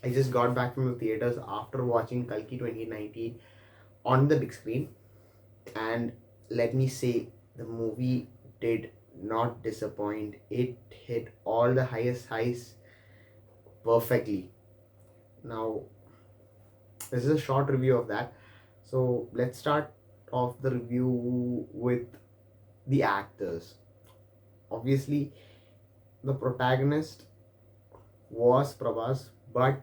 I just got back from the theaters after watching Kalki 2019 on the big screen, and let me say, the movie did not disappoint. It hit all the highest highs perfectly. Now, this is a short review of that. So, let's start off the review with the actors. Obviously, the protagonist was Prabhas, but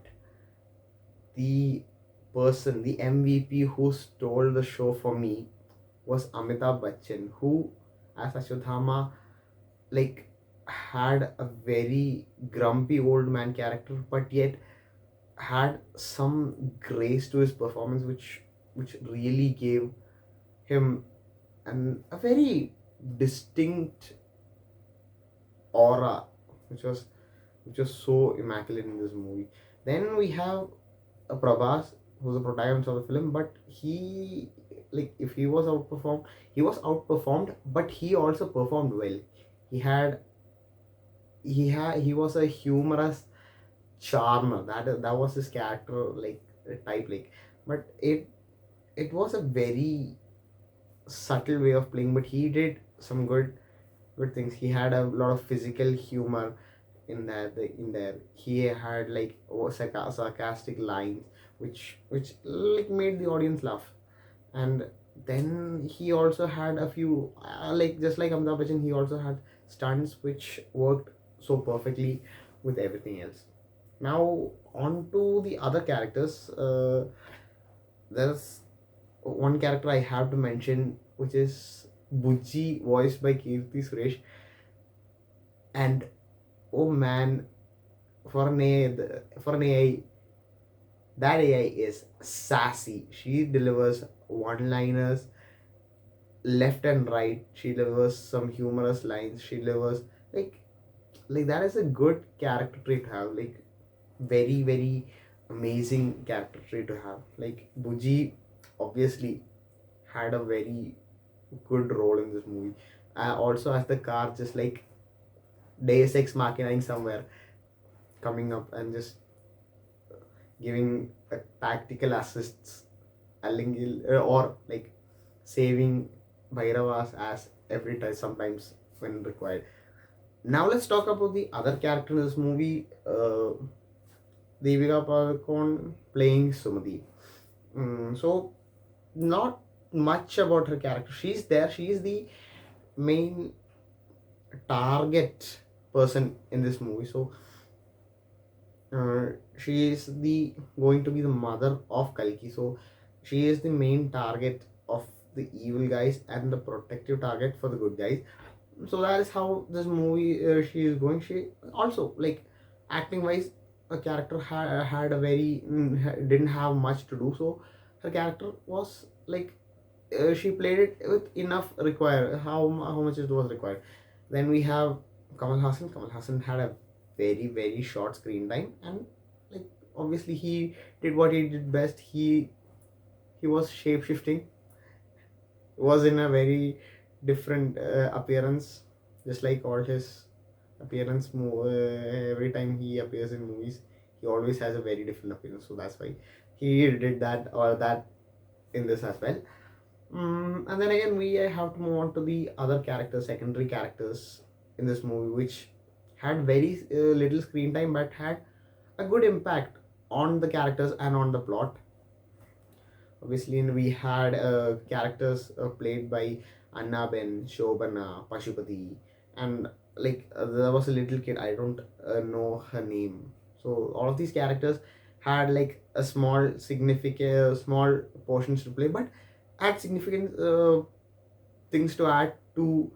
the the MVP who stole the show for me was Amitabh Bachchan, who, as Ashwadhama, like had a very grumpy old man character, but yet had some grace to his performance, which really gave him a very distinct aura, which was which was so immaculate in this movie. Then we have a Prabhas, who's the protagonist of the film, but he, like, if he was outperformed, but he also performed well. He had he was a humorous charmer. That was his character, like, type, like, but it was a very subtle way of playing, but he did some good things. He had a lot of physical humor in there. He had like sarcastic lines, which like made the audience laugh. And then he also had a few, like, just like Amitabh Bachchan, he also had stunts which worked so perfectly with everything else. Now, on to the other characters. There's one character I have to mention, which is Bujji, voiced by Kirti Suresh. And oh man, for an AI, that AI is sassy. She delivers one-liners left and right. She delivers some humorous lines. She delivers, like like that is a good character trait to have. Like, very very amazing character trait to have. Like, Buji obviously had a very good role in this movie. Also, as the car, just like Deus Ex Machina somewhere, coming up and just giving tactical assists, or like saving bhairavas as every time, sometimes when required. Now let's talk about the other character in this movie, Deepika Padukone playing Sumati. So, not much about her character. She's there. She is the main target person in this movie. So, she is the going to be the mother of Kalki. So, she is the main target of the evil guys and the protective target for the good guys. So that is how this movie, she is going. She also, like, acting wise, a character had a very didn't have much to do. So her character was like, she played it with enough required, how much it was required. Then we have Kamal Hassan. Kamal Hassan had a very very short screen time, and, like, obviously he did what he did best. He was shape shifting, was in a very different appearance, just like all his appearance. Every time he appears in movies, he always has a very different appearance. So that's why he did that, or that, in this as well. And then again, we have to move on to the other characters, secondary characters in this movie, which had very little screen time, but had a good impact on the characters and on the plot. Obviously, we had characters played by Anna Ben, Shobana, Pashupati, and, like, there was a little kid. I don't know her name. So all of these characters had like a small portions to play, but had significant things to add to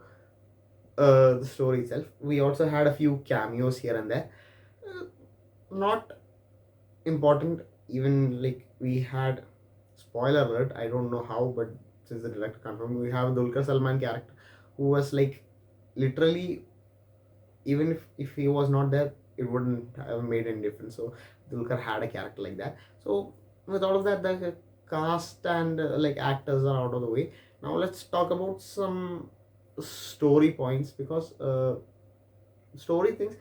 the story itself. We also had a few cameos here and there. Uh, Not important. Even, like, we had, spoiler alert, I don't know how, but since the director confirmed, we have Dulquer Salman character, who was like, literally, even if he was not there, it wouldn't have made any difference. So Dulquer had a character like that. So with all of that, the cast and like actors are out of the way. Now let's talk about some story points, because story things,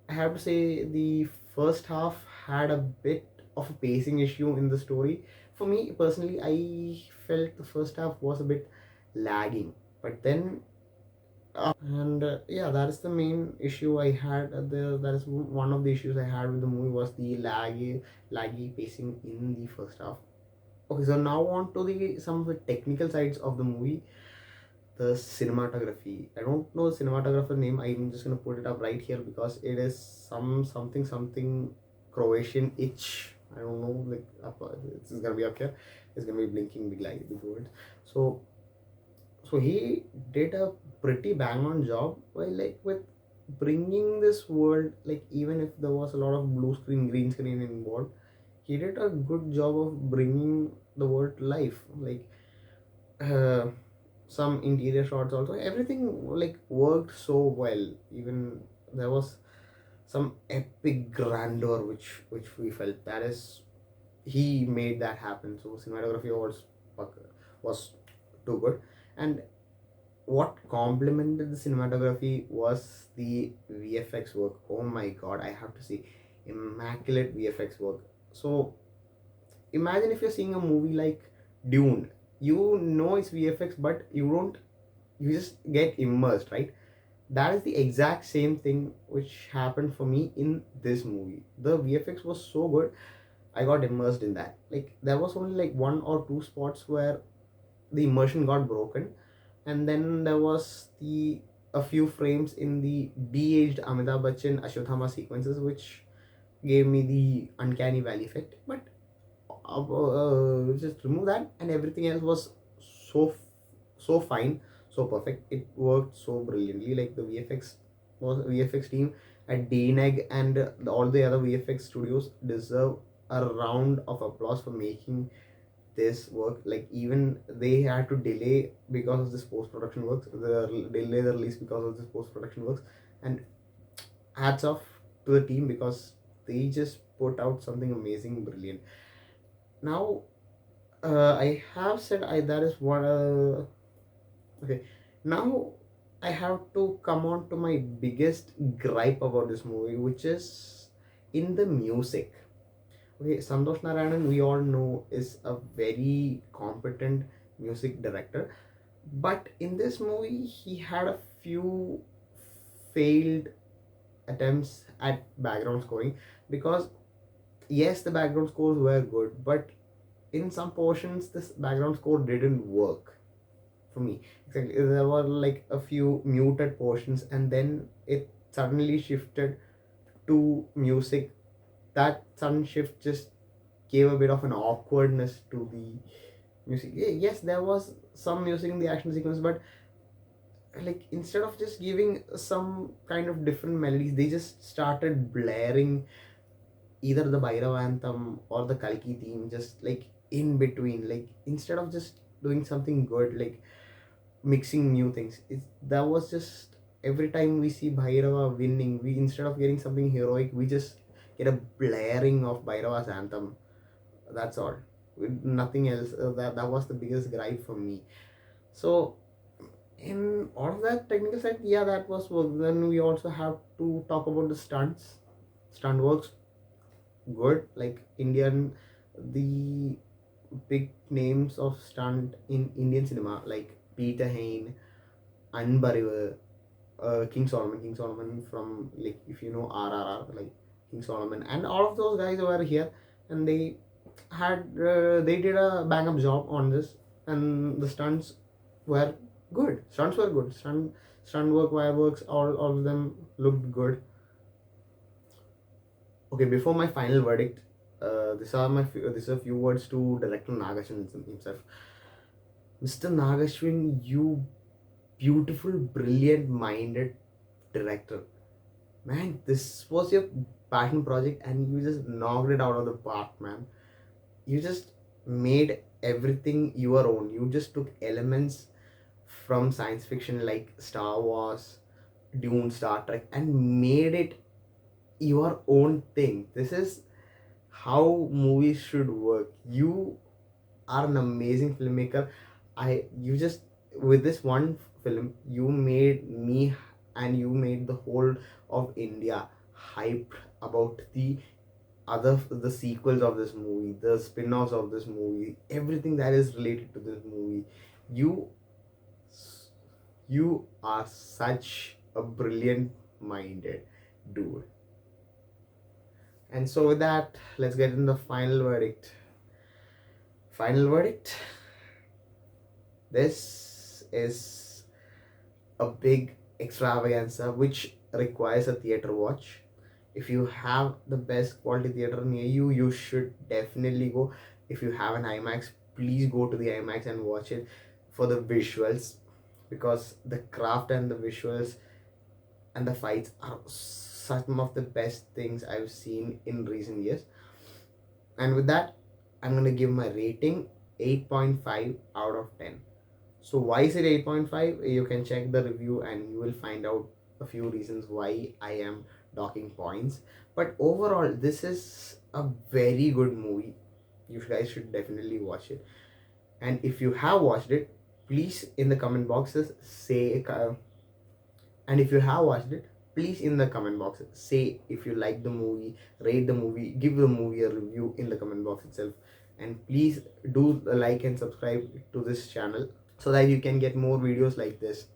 I have to say the first half had a bit of a pacing issue in the story. For me personally, I felt the first half was a bit lagging, but then and yeah, that is the main issue I had. That is one of the issues I had with the movie was the laggy pacing in the first half. Okay, so now on to the some of the technical sides of the movie. The cinematography. I don't know the cinematographer name. I'm just gonna put it up right here because it is something Croatian itch. I don't know, like it's gonna be up here. It's gonna be blinking big light big words. So he did a pretty bang on job while like with bringing this world, like even if there was a lot of blue screen green screen involved, he did a good job of bringing the world to life. Like uh, some interior shots also, everything like worked so well. Even there was some epic grandeur which we felt. That is, he made that happen. So cinematography was too good. And what complemented the cinematography was the VFX work. Oh my god, I have to say, immaculate VFX work. So imagine if you're seeing a movie like Dune, you know it's VFX, but you just get immersed, right? That is the exact same thing which happened for me in this movie. The VFX was so good, I got immersed in that. Like there was only like one or two spots where the immersion got broken, and then there was the a few frames in the de-aged Amitabh Bachchan Ashwatthama sequences which gave me the uncanny valley effect. But just remove that, and everything else was so fine, so perfect. It worked so brilliantly. Like the VFX team at DNEG and all the other VFX studios deserve a round of applause for making this work. Like even they had to delay because of this post production works, delay the release because of this post production works. And hats off to the team because they just put out something amazing, brilliant. Now I have said I that is what okay. Now I have to come on to my biggest gripe about this movie, which is in the music. Okay, Santosh Narayanan, we all know, is a very competent music director, but in this movie he had a few failed attempts at background scoring. Because yes, the background scores were good, but in some portions this background score didn't work for me. Exactly, there were like a few muted portions, and then it suddenly shifted to music. That sudden shift just gave a bit of an awkwardness to the music. Yes, there was some music in the action sequence, but like instead of just giving some kind of different melodies, they just started blaring either the bhairava anthem or the Kalki theme, just like in between. Like instead of just doing something good, like mixing new things, that was just every time we see bhairava winning, we instead of getting something heroic, we just get a blaring of bhairava's anthem. That's all, nothing else. That was the biggest gripe for me. So in all of that technical side, yeah, that was work. Then we also have to talk about the stunts. Stunt works good. Like Indian, the big names of stunt in Indian cinema like Peter Hain, Unburial, King Solomon from, like, if you know RRR, like King Solomon, and all of those guys were here, and they did a bang up job on this, and the stunts were good. Stunts were good. Stunt work, wire works, all of them looked good. Okay, before my final verdict, these are few words to director Nag Ashwin himself. Mr. Nag Ashwin, you beautiful, brilliant minded director. Man, this was your passion project and you just knocked it out of the park, man. You just made everything your own. You just took elements from science fiction like Star Wars, Dune, Star Trek, and made it your own thing. This is how movies should work. You are an amazing filmmaker. You just, with this one film, you made me and you made the whole of India hyped about the the sequels of this movie, the spin-offs of this movie, everything that is related to this movie. You you are such a brilliant minded dude. And so with that, let's get in the final verdict. Final verdict. This is a big extravaganza which requires a theater watch. If you have the best quality theater near you, you should definitely go. If you have an IMAX, please go to the IMAX and watch it for the visuals, because the craft and the visuals and the fights are some of the best things I've seen in recent years. And with that, I'm gonna give my rating 8.5 out of 10. So why is it 8.5? You can check the review and you will find out a few reasons why I am docking points. But overall, this is a very good movie. You guys should definitely watch it. And if you have watched it, please in the comment boxes say, and if you have watched it, please in the comment box say if you like the movie, rate the movie, give the movie a review in the comment box itself. And please do like and subscribe to this channel so that you can get more videos like this.